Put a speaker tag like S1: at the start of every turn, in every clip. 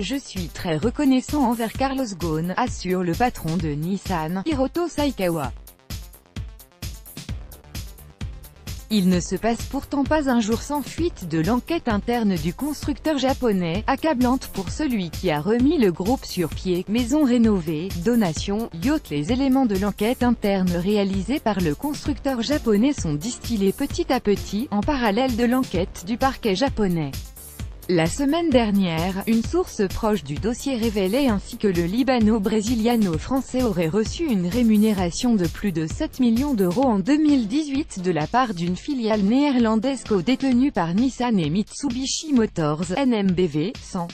S1: Je suis très reconnaissant envers Carlos Ghosn, assure le patron de Nissan, Hiroto Saikawa. Il ne se passe pourtant pas un jour sans fuite de l'enquête interne du constructeur japonais, accablante pour celui qui a remis le groupe sur pied. Maison rénovée, donation, yacht. Les éléments de l'enquête interne réalisée par le constructeur japonais sont distillés petit à petit, en parallèle de l'enquête du parquet japonais. La semaine dernière, une source proche du dossier révélait ainsi que le Libano-Brésiliano-Français aurait reçu une rémunération de plus de 7 millions d'euros en 2018 de la part d'une filiale néerlandaise co-détenue par Nissan et Mitsubishi Motors, NMBV, sans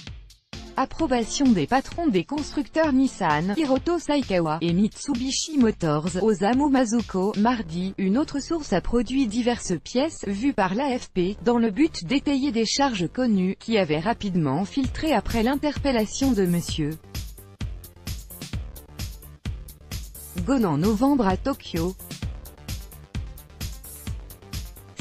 S1: approbation des patrons des constructeurs Nissan, Hiroto Saikawa, et Mitsubishi Motors, Osamu Mazuko. Mardi, une autre source a produit diverses pièces, vues par l'AFP, dans le but d'étayer des charges connues, qui avaient rapidement filtré après l'interpellation de M. Ghosn en novembre à Tokyo.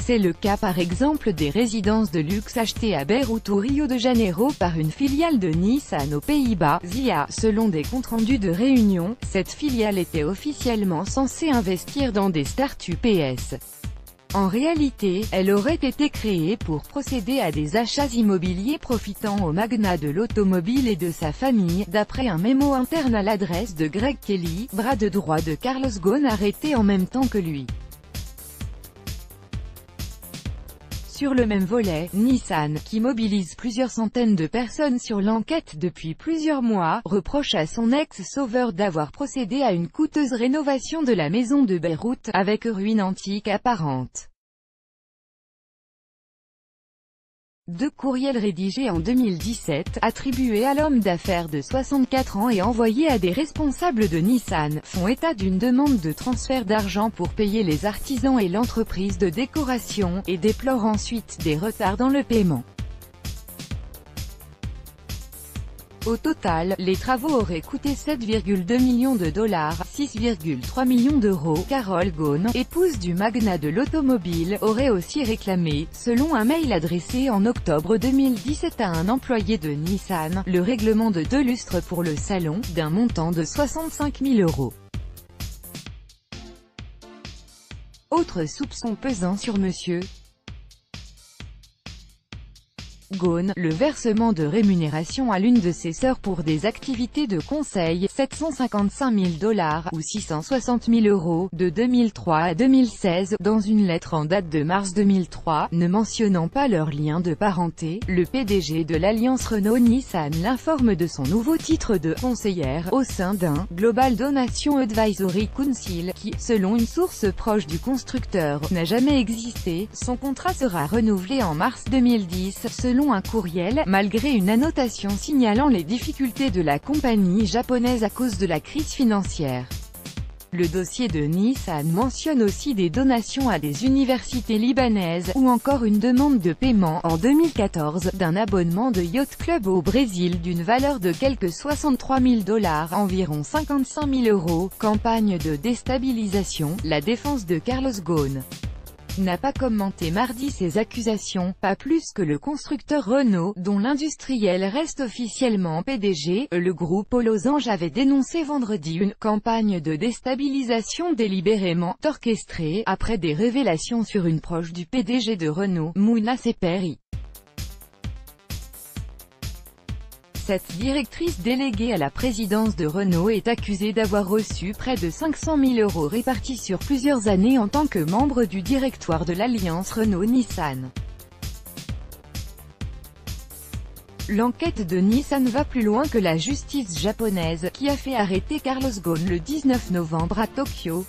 S1: C'est le cas par exemple des résidences de luxe achetées à Beyrouth ou Rio de Janeiro par une filiale de Nissan aux Pays-Bas, ZIA. Selon des comptes rendus de réunion, cette filiale était officiellement censée investir dans des start-up PS. En réalité, elle aurait été créée pour procéder à des achats immobiliers profitant au magnat de l'automobile et de sa famille, d'après un mémo interne à l'adresse de Greg Kelly, bras de droit de Carlos Ghosn arrêté en même temps que lui. Sur le même volet, Nissan, qui mobilise plusieurs centaines de personnes sur l'enquête depuis plusieurs mois, reproche à son ex-sauveur d'avoir procédé à une coûteuse rénovation de la maison de Beyrouth, avec ruine antique apparente. Deux courriels rédigés en 2017, attribués à l'homme d'affaires de 64 ans et envoyés à des responsables de Nissan, font état d'une demande de transfert d'argent pour payer les artisans et l'entreprise de décoration, et déplorent ensuite des retards dans le paiement. Au total, les travaux auraient coûté 7,2 millions de dollars, 6,3 millions d'euros. Carol Ghosn, épouse du magnat de l'automobile, aurait aussi réclamé, selon un mail adressé en octobre 2017 à un employé de Nissan, le règlement de 2 lustres pour le salon, d'un montant de 65 000 euros. Autre soupçon pesant sur M. Ghosn, le versement de rémunération à l'une de ses sœurs pour des activités de conseil, 755 000 dollars, ou 660 000 euros, de 2003 à 2016, dans une lettre en date de mars 2003, ne mentionnant pas leur lien de parenté. Le PDG de l'alliance Renault-Nissan l'informe de son nouveau titre de conseillère, au sein d'un Global Donation Advisory Council, qui, selon une source proche du constructeur, n'a jamais existé. Son contrat sera renouvelé en mars 2010, selon un courriel, malgré une annotation signalant les difficultés de la compagnie japonaise à cause de la crise financière. Le dossier de Nissan mentionne aussi des donations à des universités libanaises, ou encore une demande de paiement, en 2014, d'un abonnement de Yacht Club au Brésil d'une valeur de quelque 63 000 dollars, environ 55 000 euros. Campagne de déstabilisation. La défense de Carlos Ghosn n'a pas commenté mardi ces accusations, pas plus que le constructeur Renault, dont l'industriel reste officiellement PDG. Le groupe aux losanges avait dénoncé vendredi une campagne de déstabilisation délibérément orchestrée, après des révélations sur une proche du PDG de Renault, Mouna Seperi. Cette directrice déléguée à la présidence de Renault est accusée d'avoir reçu près de 500 000 euros répartis sur plusieurs années en tant que membre du directoire de l'alliance Renault-Nissan. L'enquête de Nissan va plus loin que la justice japonaise, qui a fait arrêter Carlos Ghosn le 19 novembre à Tokyo.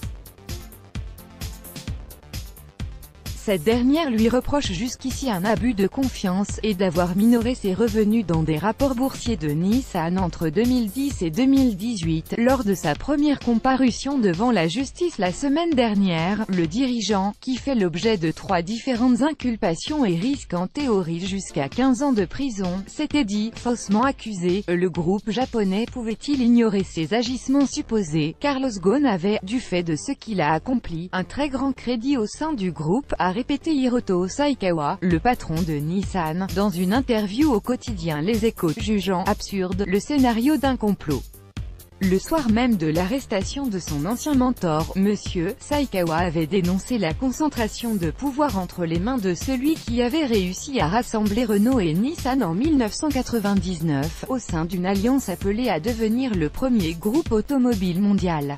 S1: Cette dernière lui reproche jusqu'ici un abus de confiance, et d'avoir minoré ses revenus dans des rapports boursiers de Nissan entre 2010 et 2018. Lors de sa première comparution devant la justice la semaine dernière, le dirigeant, qui fait l'objet de 3 différentes inculpations et risque en théorie jusqu'à 15 ans de prison, s'était dit, faussement accusé. Le groupe japonais pouvait-il ignorer ses agissements supposés? Carlos Ghosn avait, du fait de ce qu'il a accompli, un très grand crédit au sein du groupe, a répété Hiroto Saikawa, le patron de Nissan, dans une interview au quotidien Les Échos, jugeant « absurde » le scénario d'un complot. Le soir même de l'arrestation de son ancien mentor, Monsieur Saikawa avait dénoncé la concentration de pouvoir entre les mains de celui qui avait réussi à rassembler Renault et Nissan en 1999, au sein d'une alliance appelée à devenir le premier groupe automobile mondial.